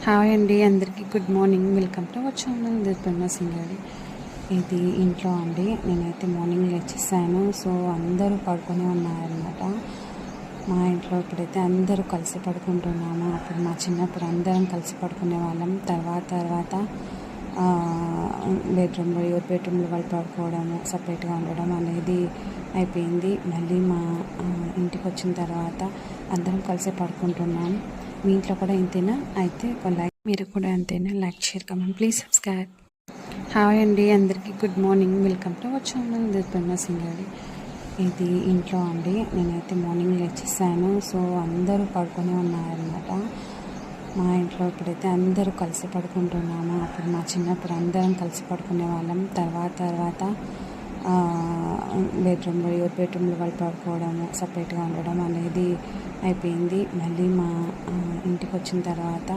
Hi అండి, అందరికీ good morning. Welcome to our channel this సింగడి. ఇది ఇంట్లో అండి. నేనైతే మార్నింగ్ లేచేసాను. సో అందరూ పడుకొని ఉన్నారనమాట. మా ఇంట్లో ఇప్పుడైతే అందరూ కలిసి పడుకుంటున్నాము. అప్పుడు మా చిన్నప్పుడు అందరం కలిసి పడుకునే వాళ్ళం. తర్వాత బెడ్రూమ్లో ఎవరి బెడ్రూమ్లో వాళ్ళు పడుకోవడము, సపరేట్గా ఉండడం అనేది అయిపోయింది. మళ్ళీ మా ఇంటికి వచ్చిన తర్వాత అందరం కలిసి పడుకుంటున్నాం. మీ ఇంట్లో కూడా ఇంతేనా? అయితే ఒక లైక్, మీరు కూడా అంతేనా? Like, share, comment, please subscribe. Hi అండి, అందరికీ good morning. Welcome to our channel this సింగడి. ఇది ఇంట్లో అండి. నేనైతే మార్నింగ్ లేచేసాను. సో అందరూ పడుకొని ఉన్నారనమాట. మా ఇంట్లో ఇప్పుడైతే అందరూ కలిసి పడుకుంటున్నాము. అప్పుడు మా చిన్నప్పుడు అందరం కలిసి పడుకునే వాళ్ళం. తర్వాత బెడ్రూమ్లో ఎవరి బెడ్రూమ్లో వాళ్ళు పడుకోవడము, సపరేట్గా ఉండడం అనేది అయిపోయింది. మళ్ళీ మా ఇంటికి వచ్చిన తర్వాత